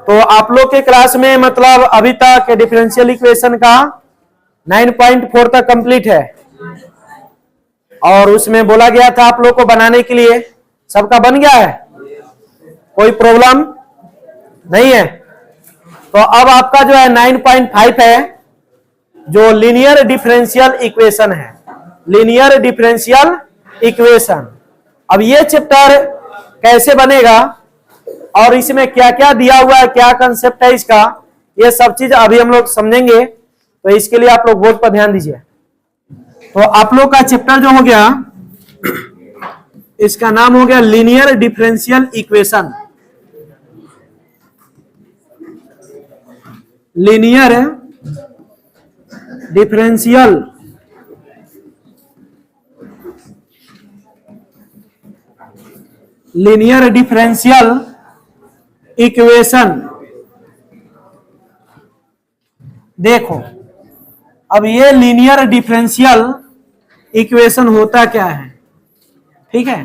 तो आप लोग के क्लास में मतलब अभी तक डिफरेंशियल इक्वेशन का 9.4 तक कंप्लीट है और उसमें बोला गया था आप लोग को बनाने के लिए, सबका बन गया है, कोई प्रॉब्लम नहीं है। तो अब आपका जो है 9.5 है जो लीनियर डिफरेंशियल इक्वेशन है, लीनियर डिफरेंशियल इक्वेशन। अब ये चैप्टर कैसे बनेगा और इसमें क्या क्या दिया हुआ है, क्या कंसेप्ट है इसका, ये सब चीज अभी हम लोग समझेंगे। तो इसके लिए आप लोग बोर्ड पर ध्यान दीजिए। तो आप लोग का चैप्टर जो हो गया इसका नाम हो गया linear differential equation. Linear differential linear differential equation. देखो अब ये लीनियर डिफरेंशियल इक्वेशन होता क्या है, ठीक है।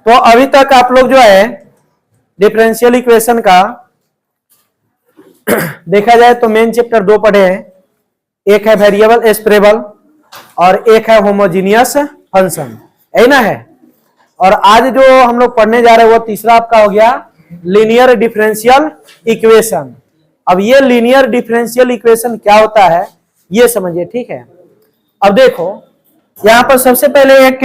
तो अभी तक आप लोग जो है डिफरेंशियल इक्वेशन का देखा जाए तो मेन चैप्टर 2 पढ़े हैं, एक है वेरिएबल एक्सप्रेबल और एक है होमोजीनियस फंक्शन, है ना है। और आज जो हम लोग पढ़ने जा रहे हैं वो तीसरा आपका हो गया लीनियर डिफरेंशियल इक्वेशन। अब ये लीनियर डिफरेंशियल इक्वेशन क्या होता है ये समझिए, ठीक है। अब देखो यहां पर सबसे पहले एक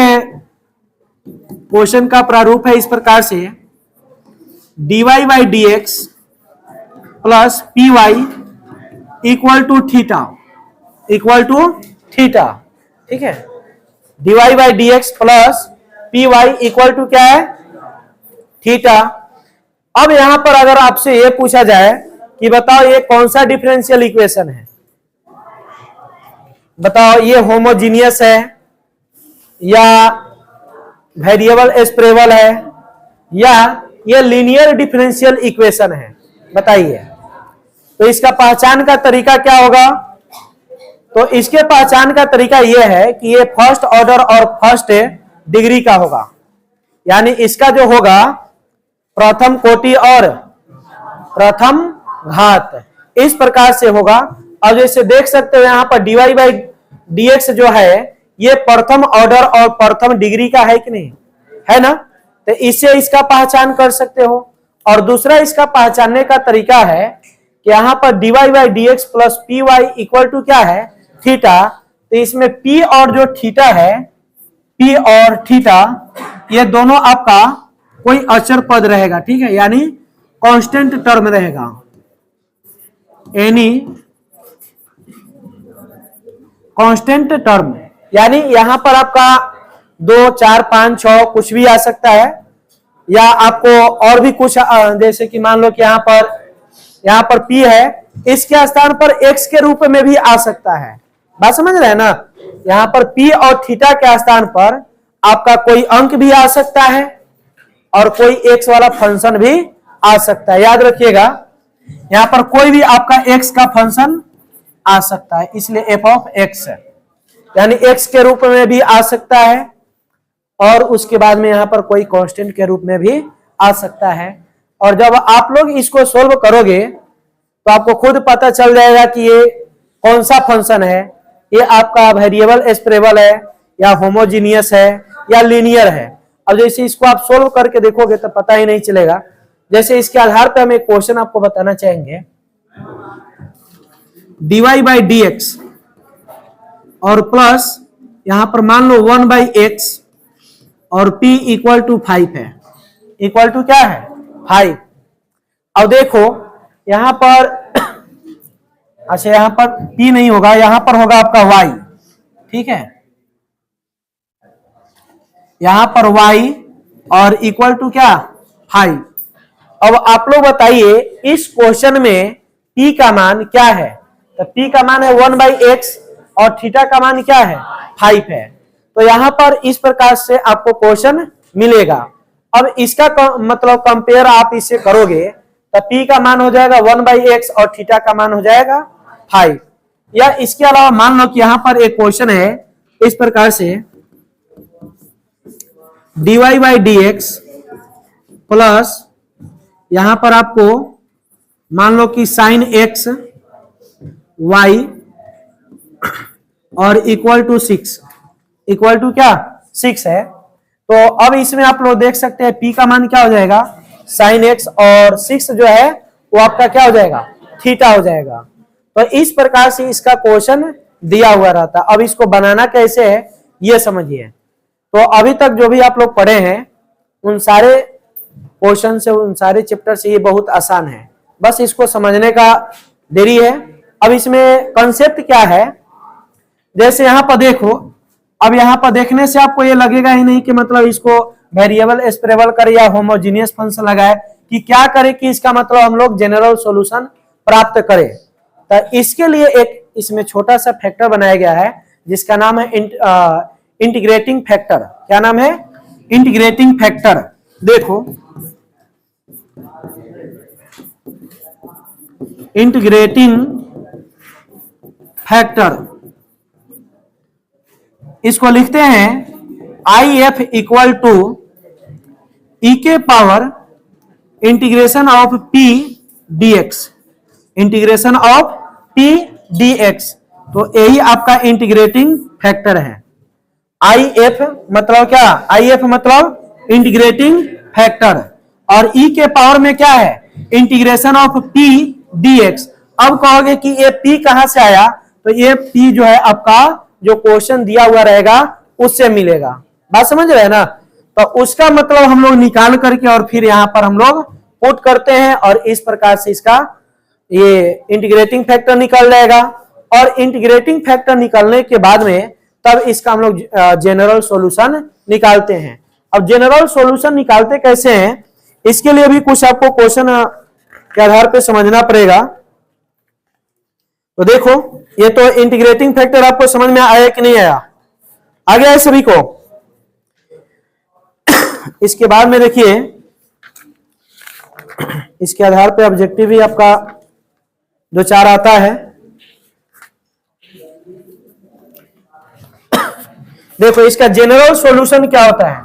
क्वेश्चन का प्रारूप है इस प्रकार से, dy by D X plus P Y equal to theta, equal to theta, ठीक है। dy by D X plus P Y equal to क्या है, थीटा। अब यहां पर अगर आपसे ये पूछा जाए कि बताओ ये कौन सा डिफरेंशियल इक्वेशन है, बताओ ये होमोजीनियस है या वेरिएबल एक्सप्रेबल है या ये लीनियर डिफरेंशियल इक्वेशन है, बताइए। तो इसका पहचान का तरीका क्या होगा, तो इसके पहचान का तरीका यह है कि ये फर्स्ट ऑर्डर और फर्स्ट डिग्री का होगा, यानी इसका जो होगा प्रथम कोटि और प्रथम घात, इस प्रकार से होगा। अब जैसे देख सकते हो यहां पर dy बाई डी एक्स जो है ये प्रथम ऑर्डर और प्रथम डिग्री का है कि नहीं, है ना। तो इससे इसका पहचान कर सकते हो। और दूसरा इसका पहचानने का तरीका है कि यहां पर dy by D X plus P Y equal to क्या है, थीटा। तो इसमें p और जो थीटा है, p और थीटा ये दोनों आपका कोई अचर पद रहेगा, ठीक है, यानी कांस्टेंट टर्म रहेगा, एनी कांस्टेंट टर्म। यानी यहां पर आपका 2, 4, 5, 6 कुछ भी आ सकता है, या आपको और भी कुछ जैसे कि मान लो कि यहां पर p है, इसके स्थान पर x के रूप में भी आ सकता है, बात समझ रहे हैं ना। यहां पर p और थीटा के स्थान पर आपका कोई अंक भी आ सकता है और कोई x वाला फंक्शन भी आ सकता है। याद रखिएगा यहां पर कोई भी आपका x का फंक्शन आ सकता है, इसलिए f ऑफ x है, यानी x के रूप में भी आ सकता है और उसके बाद में यहां पर कोई कांस्टेंट के रूप में भी आ सकता है। और जब आप लोग इसको सोल्व करोगे तो आपको खुद पता चल जाएगा कि ये कौन सा फंक्शन है, ये आपका वेरिएबल एक्सप्रेबल है या होमोजीनियस है या लीनियर है। अब जैसे इसको आप सोल्व करके देखोगे तो पता ही नहीं चलेगा। जैसे इसके आधार पर हम एक क्वेश्चन आपको बताना चाहेंगे, dy बाई डी एक्स और प्लस यहां पर मान लो 1 बाई एक्स और p इक्वल टू 5 है, इक्वल टू क्या है 5। अब देखो यहां पर अच्छा यहां पर p नहीं होगा, यहां पर होगा आपका y, ठीक है, यहां पर y और इक्वल टू क्या 5। अब आप लोग बताइए इस क्वेश्चन में p का मान क्या है, तो p का मान है 1 बाई एक्स और थीटा का मान क्या है 5 है। तो यहां पर इस प्रकार से आपको क्वेश्चन मिलेगा। अब इसका मतलब कंपेयर आप इससे करोगे तो p का मान हो जाएगा 1 बाई एक्स और थीटा का मान हो जाएगा 5। या इसके अलावा मान लो कि यहां पर एक क्वेश्चन है इस प्रकार से, dy by D X plus यहां पर आपको मान लो कि साइन एक्स वाई और इक्वल टू 6, इक्वल टू क्या 6 है। तो अब इसमें आप लोग देख सकते हैं पी का मान क्या हो जाएगा, साइन एक्स, और 6 जो है वो आपका क्या हो जाएगा, थीटा हो जाएगा। तो इस प्रकार से इसका क्वेश्चन दिया हुआ रहता। अब इसको बनाना कैसे है ये समझिए। तो अभी तक जो भी आप लोग पढ़े हैं उन सारे क्वेश्चन से, उन सारे चैप्टर से ये बहुत आसान है, बस इसको समझने का देरी है। अब इसमें कंसेप्ट क्या है, जैसे यहां पर देखो, अब यहां पर देखने से आपको ये लगेगा ही नहीं कि मतलब इसको वेरिएबल एक्सप्रेबल करे या होमोजीनियस फंक्शन लगाए, कि क्या करे कि इसका मतलब हम लोग जनरल सॉल्यूशन प्राप्त करें। तो इसके लिए एक इसमें छोटा सा फैक्टर बनाया गया है जिसका नाम है इंटीग्रेटिंग फैक्टर। क्या नाम है, इंटीग्रेटिंग फैक्टर। देखो इंटीग्रेटिंग फैक्टर, इसको लिखते हैं आई एफ इक्वल टू ई के power integration of P D x, integration of P D x. तो यही आपका इंटीग्रेटिंग फैक्टर है। आई एफ मतलब क्या, आई एफ मतलब इंटीग्रेटिंग फैक्टर, और ई के पावर में क्या है, integration of P D x. अब कहोगे कि ये पी कहां से आया, तो ये पी जो है आपका जो क्वेश्चन दिया हुआ रहेगा उससे मिलेगा। बात समझ रहे हैं ना। तो उसका मतलब हम लोग निकाल करके और फिर यहां पर हम लोग पुट करते हैं, और इस प्रकार से इसका ये इंटीग्रेटिंग फैक्टर निकल जाएगा। और इंटीग्रेटिंग फैक्टर निकलने के बाद में तब इसका हम लोग जनरल सॉल्यूशन निकालते हैं। अब जनरल सॉल्यूशन निकालते कैसे हैं, इसके लिए भी कुछ आपको क्वेश्चन के आधार पे समझना पड़ेगा। तो देखो, ये तो इंटीग्रेटिंग फैक्टर आपको समझ में आया कि नहीं आया, आ गया है सभी को। इसके बाद में देखिए, इसके आधार पे ऑब्जेक्टिव भी आपका 2-4 आता है। देखो इसका जनरल सॉल्यूशन क्या होता है,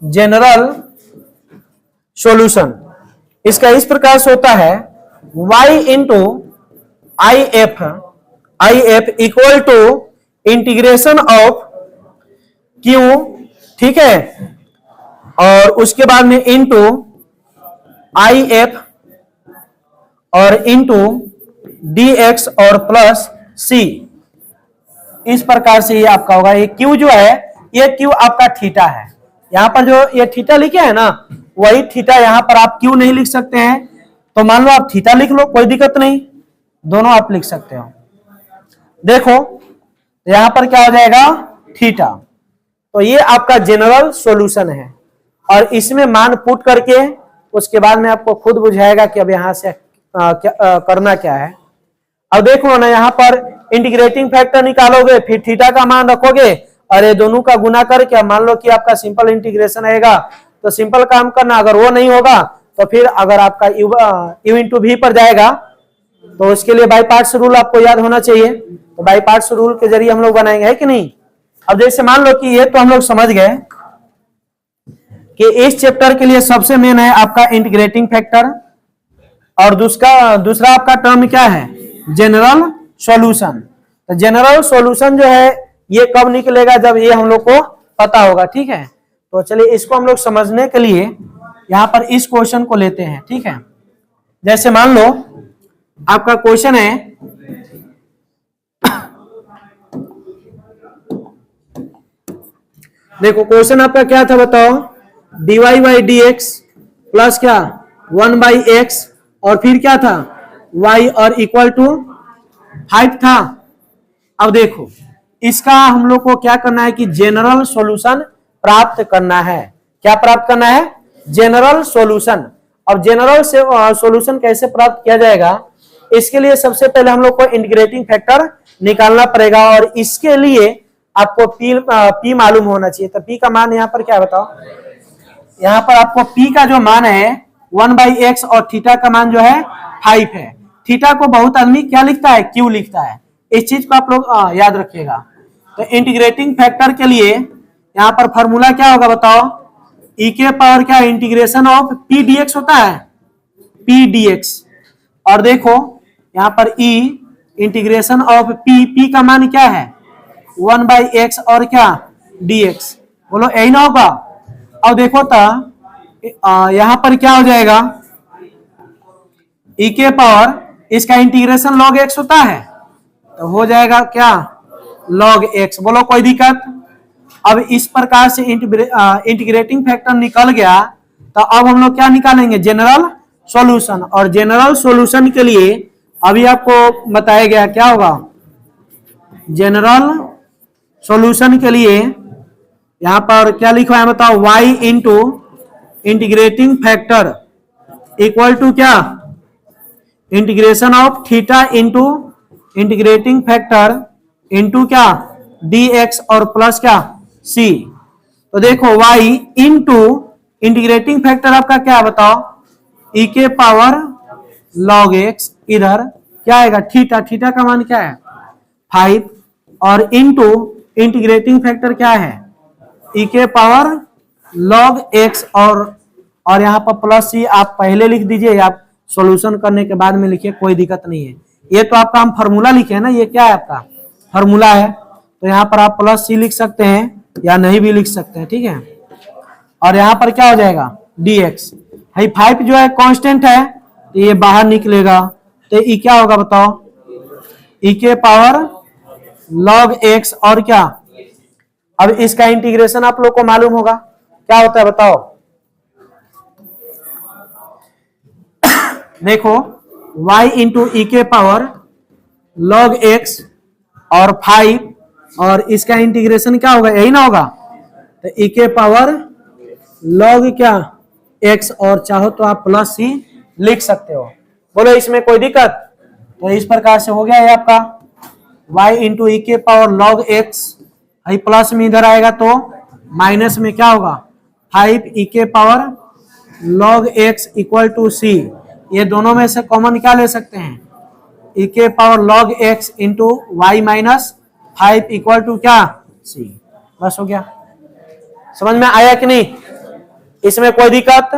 जनरल सॉल्यूशन इसका इस प्रकार से होता है y into I F equal to integration of q, ठीक है, और उसके बाद में इंटू आई एफ और इंटू डी एक्स और प्लस c। इस प्रकार से ये आपका होगा। ये q जो है, ये q आपका थीटा है। यहां पर जो ये थीटा लिखे है ना, वही थीटा यहां पर आप q नहीं लिख सकते हैं, तो मान लो आप थीटा लिख लो, कोई दिक्कत नहीं, दोनों आप लिख सकते हो। देखो यहां पर क्या हो जाएगा, थीटा। तो ये आपका जनरल सॉल्यूशन है, और इसमें मान पुट करके उसके बाद में आपको खुद बुझाएगा कि अब यहां से करना क्या है। अब देखो ना, यहां पर इंटीग्रेटिंग फैक्टर निकालोगे, फिर थीटा का मान रखोगे, और ये दोनों का गुना करके मान लो कि आपका सिंपल इंटीग्रेशन आएगा, तो सिंपल काम करना। अगर वो नहीं होगा तो फिर अगर आपका u इंटू वी पर जाएगा, तो उसके लिए बाई पार्ट्स रूल आपको याद होना चाहिए। तो बाई पार्ट्स रूल के जरिए हम लोग बनाएंगे, है कि नहीं। अब जैसे मान लो कि ये तो हम लोग समझ गए कि इस चैप्टर के लिए सबसे मेन है आपका इंटीग्रेटिंग फैक्टर, और दूसरा आपका टर्म क्या है, जनरल सॉल्यूशन। तो जनरल सॉल्यूशन जो है ये कब निकलेगा, जब ये हम लोग को पता होगा, ठीक है। तो चलिए इसको हम लोग समझने के लिए यहां पर इस क्वेश्चन को लेते हैं, ठीक है। जैसे मान लो आपका क्वेश्चन है, देखो क्वेश्चन आपका क्या था बताओ, dy by D X plus क्या 1/x, और फिर क्या था y और इक्वल टू 5 था। अब देखो इसका हम लोग को क्या करना है कि जनरल सॉल्यूशन प्राप्त करना है। क्या प्राप्त करना है, जनरल सॉल्यूशन। अब जनरल से सॉल्यूशन कैसे प्राप्त किया जाएगा, इसके लिए सबसे पहले हम लोग को इंटीग्रेटिंग फैक्टर निकालना पड़ेगा, और इसके लिए आपको p मालूम होना चाहिए। तो p का मान यहाँ पर क्या बताओ, यहाँ पर आपको p का जो मान है 1/x और थीटा का मान जो है 5 है। थीटा को बहुत आदमी क्या लिखता है, q लिखता है। इस चीज को आप लोग याद रखिएगा। तो इंटीग्रेटिंग फैक्टर के लिए यहाँ पर फॉर्मूला क्या होगा बताओ, ई के पावर क्या इंटीग्रेशन ऑफ पी डीएक्स होता है, पी डीएक्स। और देखो यहाँ पर ई इंटीग्रेशन ऑफ पी, पी का मान क्या है 1/x और क्या dx, बोलो यही ना होगा। अब देखो तो यहां पर क्या हो जाएगा, e के पावर इसका इंटीग्रेशन log x होता है तो हो जाएगा क्या log x, बोलो कोई दिक्कत। अब इस प्रकार से इंटीग्रेटिंग फैक्टर निकल गया तो अब हम लोग क्या निकालेंगे, जनरल सॉल्यूशन। और जनरल सॉल्यूशन के लिए अभी आपको बताया गया क्या होगा, जनरल सॉल्यूशन के लिए यहां पर क्या लिखा है बताओ, y into integrating factor equal to क्या integration of theta into integrating factor into क्या dx और प्लस क्या c। तो देखो y इंटू इंटीग्रेटिंग फैक्टर आपका क्या बताओ, e के पावर log x, इधर क्या आएगा थीटा, थीटा का मान क्या है 5, और इंटू इंटीग्रेटिंग फैक्टर क्या है e के पावर log x और यहाँ पर प्लस c आप पहले लिख दीजिए, आप सॉल्यूशन करने के बाद में लिखिए, कोई दिक्कत नहीं है। ये तो आपका हम फार्मूला लिखे है ना, ये क्या है आपका फार्मूला है, तो यहाँ पर आप प्लस c लिख सकते हैं या नहीं भी लिख सकते हैं, ठीक है। और यहाँ पर क्या हो जाएगा dx, भाई 5 जो है कांस्टेंट है तो ये बाहर निकलेगा, तो e क्या होगा बताओ, e के पावर log x और क्या, अब इसका इंटीग्रेशन आप लोग को मालूम होगा क्या होता है बताओ, देखो y इंटू ई के पावर log x और 5 और इसका इंटीग्रेशन क्या होगा, यही ना होगा, तो ई के पावर log क्या x और चाहो तो आप प्लस c लिख सकते हो, बोलो इसमें कोई दिक्कत। तो इस प्रकार से हो गया है आपका y इंटू ई के पावर log x, भाई प्लस में इधर आएगा तो माइनस में क्या होगा 5 ई के power log x equal to c, ये दोनों में से कॉमन क्या ले सकते हैं, ई के power log x into Y minus 5 equal to क्या c, बस हो गया। समझ में आया कि नहीं, इसमें कोई दिक्कत।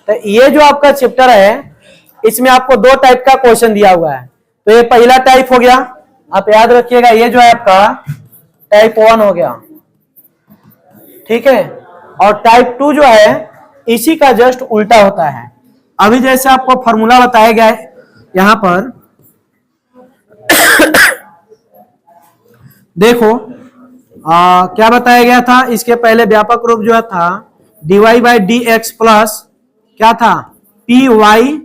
तो ये जो आपका चैप्टर है इसमें आपको 2 टाइप का क्वेश्चन दिया हुआ है, तो ये पहला टाइप हो गया, आप याद रखिएगा, ये जो है आपका टाइप 1 हो गया, ठीक है। और टाइप 2 जो है इसी का जस्ट उल्टा होता है। अभी जैसे आपको फॉर्मूला बताया गया है यहां पर देखो क्या बताया गया था, इसके पहले व्यापक रूप जो था dy by D X plus क्या था पी वाई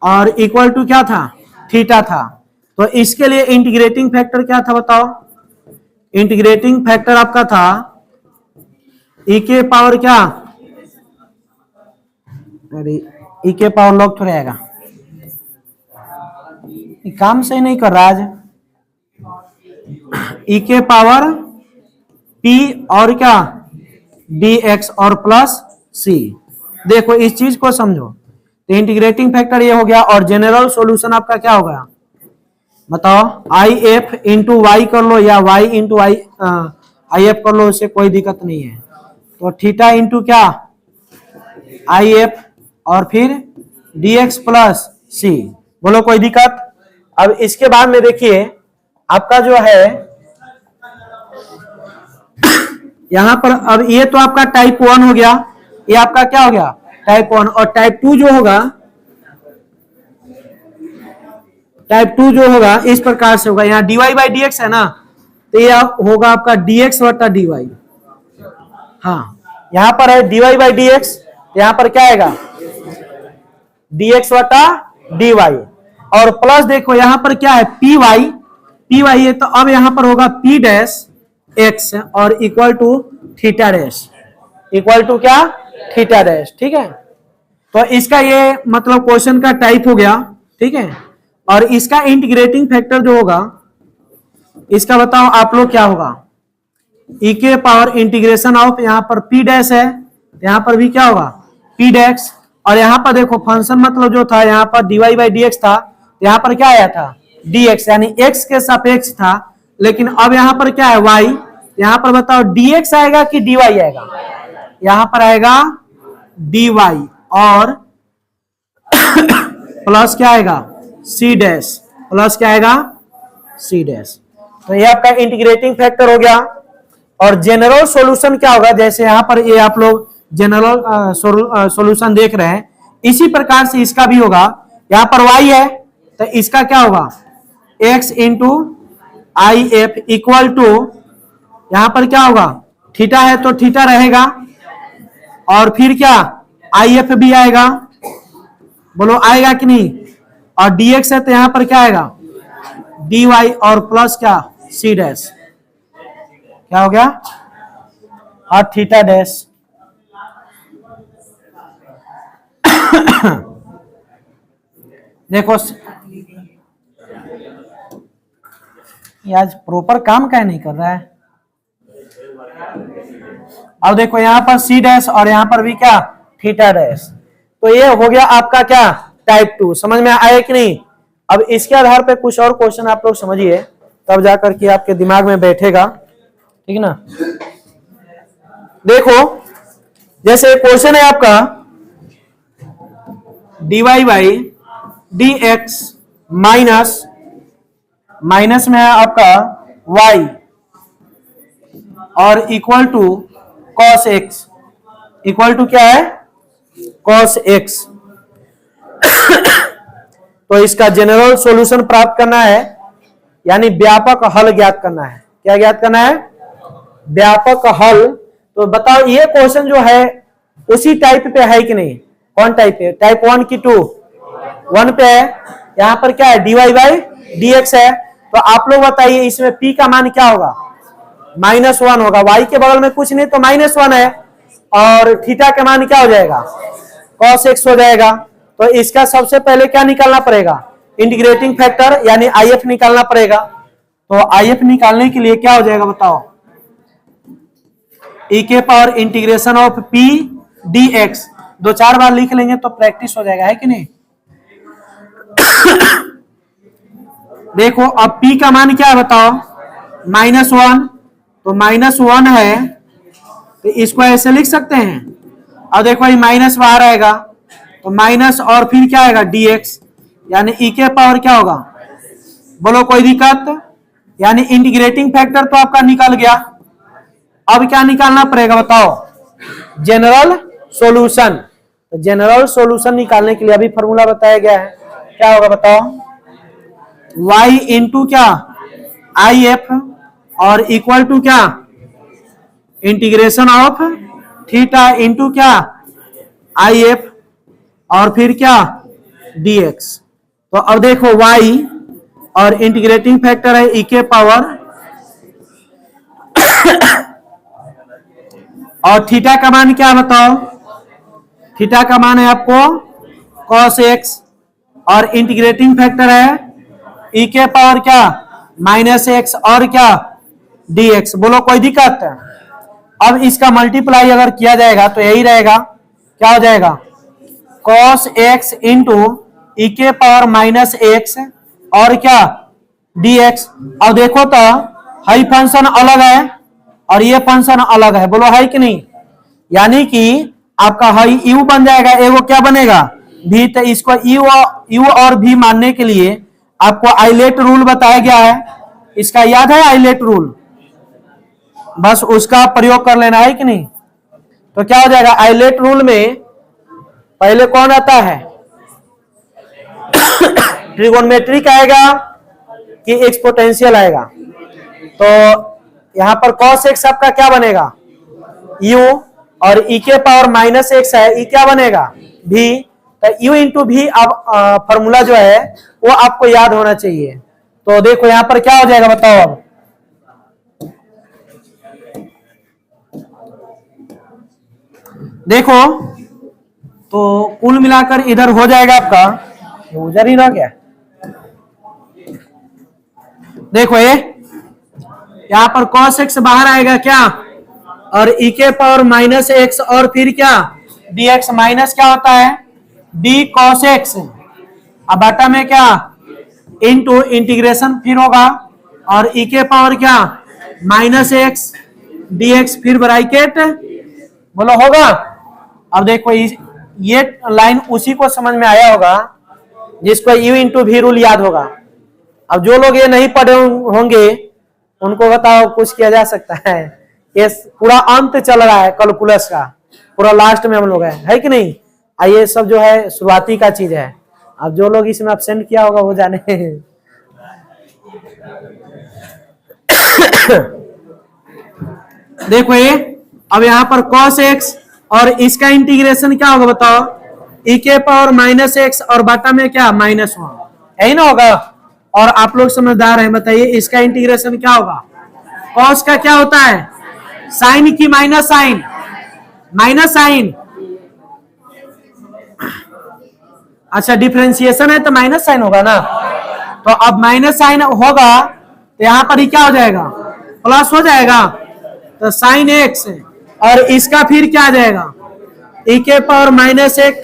और इक्वल टू क्या था थीटा था। तो इसके लिए इंटीग्रेटिंग फैक्टर क्या था बताओ, इंटीग्रेटिंग फैक्टर आपका था ई के पावर क्या, अरे ई के पावर लॉग थोड़ा आएगा, काम सही नहीं कर रहा आज, ई के पावर पी और क्या डी एक्स और प्लस सी। देखो इस चीज को समझो, तो इंटीग्रेटिंग फैक्टर ये हो गया और जनरल सॉल्यूशन आपका क्या होगा बताओ, आई एफ इंटू वाई कर लो या वाई इंटू आई एफ कर लो, उससे कोई दिक्कत नहीं है। तो थीटा इंटू क्या आई एफ और फिर डी एक्स प्लस सी, बोलो कोई दिक्कत। अब इसके बाद में देखिए आपका जो है यहां पर, अब ये तो आपका टाइप 1 हो गया, ये आपका क्या हो गया टाइप 1, और टाइप 2 जो होगा, टाइप 2 जो होगा इस प्रकार से होगा, यहाँ dy बाई डी एक्स है ना, तो ये होगा आपका dx बटा dy। हाँ यहाँ पर है dy बाई डी एक्स, यहाँ पर क्या आएगा dx बटा dy, और प्लस देखो यहाँ पर क्या है py, py है तो अब यहाँ पर होगा p डैश x और equal to theta dash, equal to क्या थीटा डैश, ठीक है। तो इसका ये मतलब क्वेश्चन का टाइप हो गया, ठीक है। और इसका इंटीग्रेटिंग फैक्टर जो होगा इसका बताओ आप लोग क्या होगा, ई के पावर इंटीग्रेशन ऑफ, यहाँ पर p डैश है यहाँ पर भी क्या होगा p डैश, और यहाँ पर देखो फंक्शन मतलब जो था यहाँ पर dy बाई डी एक्स था, यहाँ पर क्या आया था dx, यानी x के सापेक्ष था, लेकिन अब यहाँ पर क्या है y, यहाँ पर बताओ dx आएगा कि dy आएगा, यहां पर आएगा dy और प्लस क्या आएगा c डैश, प्लस क्या आएगा c डैश। तो ये आपका इंटीग्रेटिंग फैक्टर हो गया। और जनरल सॉल्यूशन क्या होगा, जैसे यहां पर ये आप लोग जनरल सॉल्यूशन देख रहे हैं, इसी प्रकार से इसका भी होगा। यहां पर y है तो इसका क्या होगा x into I F equal to, यहां पर क्या होगा थीटा है तो थीटा रहेगा और फिर क्या आई एफ भी आएगा, बोलो आएगा कि नहीं। और dx है तो यहां पर क्या आएगा dy और प्लस क्या c डैश, क्या हो गया और थीटा डैश। देखो ये आज प्रॉपर काम क्या नहीं कर रहा है। अब देखो यहां पर c डैश और यहां पर भी क्या थीटा डैश। तो ये हो गया आपका क्या टाइप 2, समझ में आया कि नहीं। अब इसके आधार पे कुछ और क्वेश्चन आप लोग समझिए, तब जाकर के आपके दिमाग में बैठेगा, ठीक ना। देखो जैसे क्वेश्चन है आपका dy बाई dx माइनस में है आपका y और equal to cos x, equal to क्या है cos x। तो इसका जनरल सॉल्यूशन प्राप्त करना है, यानी व्यापक हल ज्ञात करना है। क्या ज्ञात करना है व्यापक हल। तो बताओ ये क्वेश्चन जो है उसी टाइप पे है कि नहीं, कौन टाइप है, टाइप 1 की 2, 1 पे है। यहां पर क्या है dy बाई dx है, तो आप लोग बताइए इसमें p का मान क्या होगा -1 होगा, y के बगल में कुछ नहीं तो -1 है, और थीटा का मान क्या हो जाएगा cos x हो जाएगा। तो इसका सबसे पहले क्या निकालना पड़ेगा इंटीग्रेटिंग फैक्टर यानी if निकालना पड़ेगा। तो if निकालने के लिए क्या हो जाएगा बताओ, e के power integration of p dx, 2-4 बार लिख लेंगे तो प्रैक्टिस हो जाएगा, है कि नहीं। देखो अब p का मान क्या है बताओ -1, तो -1 है तो इसको ऐसे लिख सकते हैं। अब देखो ये माइनस बाहर आएगा तो माइनस और फिर क्या आएगा dx, यानी e के पावर क्या होगा, बोलो कोई दिक्कत, यानी इंटीग्रेटिंग फैक्टर तो आपका निकल गया। अब क्या निकालना पड़ेगा बताओ जनरल सॉल्यूशन। तो जनरल सॉल्यूशन निकालने के लिए अभी फॉर्मूला बताया गया है, क्या होगा बताओ y इंटू क्या आई एफ और इक्वल टू क्या इंटीग्रेशन ऑफ थीटा इंटू क्या आई एफ और फिर क्या dx। तो अब देखो y और इंटीग्रेटिंग फैक्टर है e के पावर और थीटा का मान क्या बताओ, थीटा का मान है आपको cos x और इंटीग्रेटिंग फैक्टर है e के पावर क्या -x और क्या dx, बोलो कोई दिक्कत। अब इसका मल्टीप्लाई अगर किया जाएगा तो यही रहेगा, क्या हो जाएगा cos x इंटू e के पावर -x और क्या dx। अब देखो तो हाई फंक्शन अलग है और ये फंक्शन अलग है, बोलो है कि नहीं, यानी कि आपका हाई u बन जाएगा, एगो क्या बनेगा v। तो इसको u और v मानने के लिए आपको आइलेट रूल बताया गया है, इसका याद है आइलेट रूल, बस उसका प्रयोग कर लेना है कि नहीं। तो क्या हो जाएगा आइलेट रूल में पहले कौन आता है ट्रिगोनोमेट्रिक आएगा कि एक्सपोनेंशियल आएगा। तो यहां पर cos x आपका क्या बनेगा u और e के पावर -x है, e क्या बनेगा v। तो u इंटू v अब फॉर्मूला जो है वो आपको याद होना चाहिए। तो देखो यहां पर क्या हो जाएगा बताओ, अब देखो तो कुल मिलाकर इधर हो जाएगा आपका, उधर ही रह गया, देखो ये यहां पर cos x बाहर आएगा क्या और e के पावर -x और फिर क्या dx, माइनस क्या होता है d cos x, अब बाटा में क्या इंटू इंटीग्रेशन फिर होगा और e के पावर क्या -x dx फिर ब्रैकेट बोलो होगा। अब देखो ये लाइन उसी को समझ में आया होगा जिसको u इंटू वी रूल याद होगा। अब जो लोग ये नहीं पढ़े होंगे उनको बताओ कुछ किया जा सकता है? ये पूरा अंत चल रहा है कैलकुलस का, पूरा लास्ट में हम लोग है कि नहीं? ये सब जो है शुरुआती का चीज है। अब जो लोग इसमें एब्सेंट किया होगा वो जाने। देखो ये अब यहाँ पर cos x और इसका इंटीग्रेशन क्या होगा बताओ? e के पावर माइनस एक्स और बटा में क्या -1, यही ना होगा? और आप लोग समझदार हैं, बताइए इसका इंटीग्रेशन क्या होगा? cos का क्या होता है? साइन की माइनस साइन, माइनस साइन। अच्छा डिफरेंशिएशन है तो माइनस साइन होगा ना। तो अब माइनस साइन होगा तो यहाँ पर ही क्या हो जाएगा? प्लस हो जाएगा। तो साइन एक्स और इसका फिर क्या आ जाएगा? e के पावर माइनस एक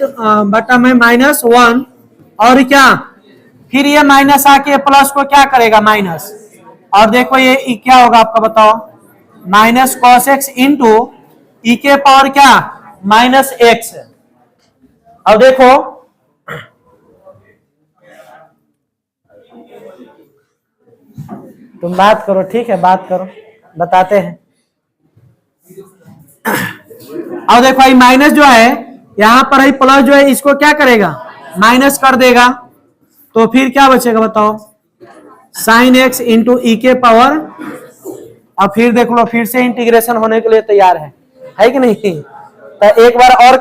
बटा में -1 और क्या फिर ये माइनस आके प्लस को क्या करेगा? माइनस। और देखो ये क्या होगा आपका बताओ? Minus cos x into e के पावर क्या? -x। अब देखो तुम बात करो, ठीक है बात करो, बताते हैं। अब देखो ये माइनस जो है यहाँ पर ही प्लस जो है इसको क्या करेगा? माइनस कर देगा। तो फिर क्या बचेगा बताओ? साइन एक्स इंटू ई के पावर। अब फिर देख लो, फिर से इंटीग्रेशन होने के लिए तैयार है कि नहीं? तो एक बार और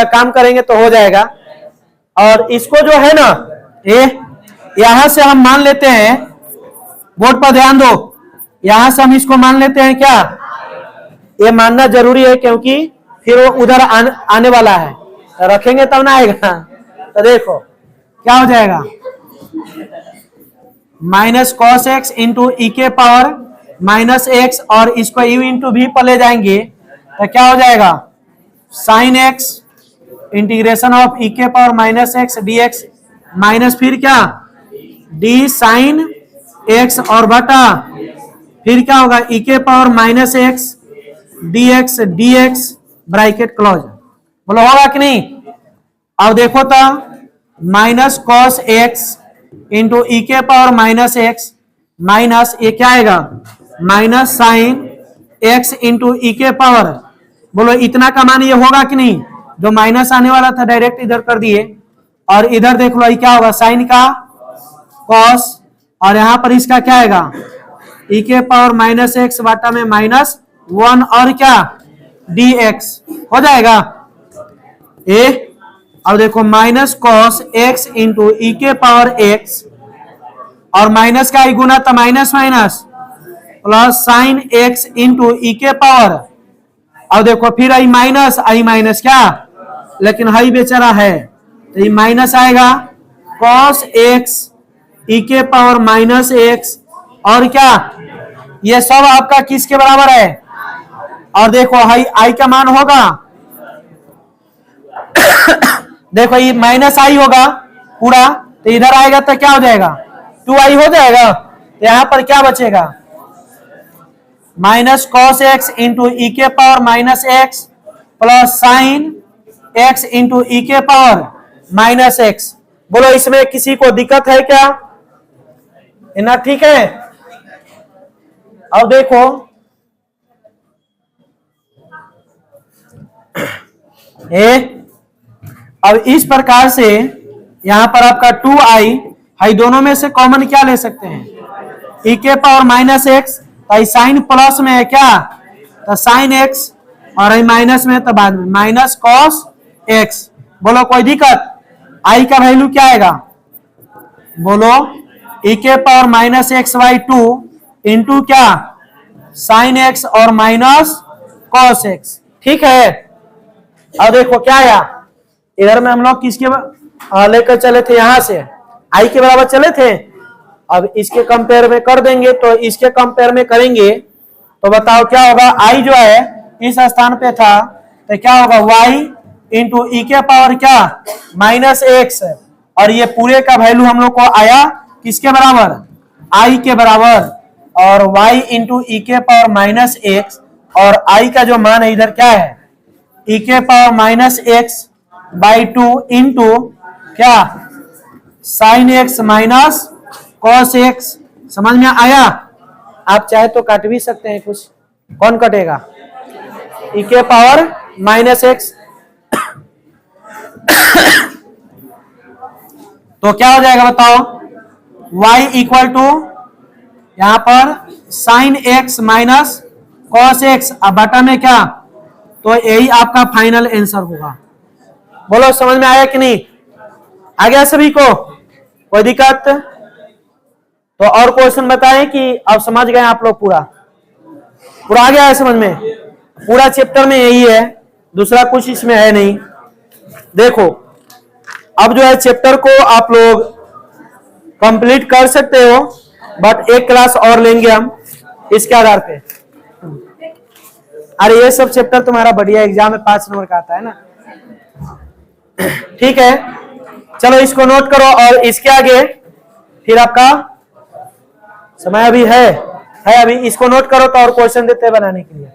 काम करेंगे तो हो जाएगा। और इसको जो है ना ये यहां से हम मान लेते हैं, बोर्ड पर ध्यान दो, यहां से हम इसको मान लेते हैं क्या? ये मानना जरूरी है क्योंकि फिर वो उधर आने वाला है, रखेंगे तब ना आएगा। तो देखो क्या हो जाएगा? Minus cos x into e के पावर -x और इसको u इंटू वी पर ले जाएंगे तो क्या हो जाएगा? साइन एक्स इंटीग्रेशन ऑफ ई के पावर -x dx माइनस फिर क्या? डी साइन एक्स और बटा फिर क्या होगा? ई के power -x dx dx bracket close. बोलो होगा कि नहीं? अब देखो तो minus cos x into e के पावर -x माइनस ये क्या आएगा? Minus sign x into e के पावर। बोलो इतना का मान ये होगा कि नहीं? जो माइनस आने वाला था डायरेक्ट इधर कर दिए। और इधर देख लो ये क्या होगा? साइन का कॉस और यहाँ पर इसका क्या आएगा? ई के पावर -x बटा में -1 और क्या? dx हो जाएगा। अब देखो minus cos x into e के पावर x और माइनस का गुना था minus minus plus sine x into e के पावर। अब देखो फिर आई माइनस क्या? लेकिन हाई बेचारा है तो ये माइनस आएगा। कॉस एक्स ई के पावर -x और क्या? ये सब आपका किसके बराबर है? और देखो हाई आई का मान होगा देखो ये -i होगा पूरा, तो इधर आएगा तो क्या हो जाएगा? 2i हो जाएगा। तो यहां पर क्या बचेगा? Minus cos x into e के power -x plus sine x into e के पावर -x। बोलो इसमें किसी को दिक्कत है क्या? इतना ठीक है? अब देखो अब इस प्रकार से यहां पर आपका 2i दोनों में से कॉमन क्या ले सकते हैं? ई के पावर -x साइन प्लस में है क्या? तो साइन एक्स और माइनस में तो बाद में माइनस कॉस एक्स। बोलो कोई दिक्कत? आई का वैल्यू क्या आएगा? बोलो ई के पावर -x/2 इंटू क्या? साइन एक्स और माइनस कॉस एक्स। ठीक है? अब देखो क्या आया? इधर में हम लोग किसके लेकर चले थे? यहां से आई के बराबर चले थे। अब इसके कंपेयर में कर देंगे, तो इसके कंपेयर में करेंगे तो बताओ क्या होगा? आई जो है इस स्थान पे था तो क्या होगा? y इंटू ई के पावर क्या? -x और ये पूरे का वैल्यू हम लोग को आया किसके बराबर? i के बराबर। और y इंटू ई के पावर -x और i का जो मान है इधर क्या है? ई के power minus x by 2 into क्या sine x minus cos x. समझ में आया? आप चाहे तो काट भी सकते हैं कुछ। कौन कटेगा? ई के पावर माइनस एक्स। तो क्या हो जाएगा बताओ? y इक्वल टू यहां पर sign x minus cos x, अब बटा में क्या, तो यही आपका फाइनल आंसर होगा। बोलो समझ में आया कि नहीं? आ गया सभी को? कोई दिक्कत? तो और क्वेश्चन बताएं कि अब समझ गए आप लोग? पूरा आ गया है समझ में? पूरा चैप्टर में यही है, दूसरा कुछ इसमें है नहीं। देखो अब जो है चैप्टर को आप लोग कंप्लीट कर सकते हो, बट एक क्लास और लेंगे हम इसके आधार पे। अरे ये सब चैप्टर तुम्हारा बढ़िया एग्जाम में 5 नंबर का आता है ना। ठीक है, चलो इसको नोट करो। और इसके आगे फिर आपका समय अभी है अभी इसको नोट करो तो और क्वेश्चन देते हैं बनाने के लिए।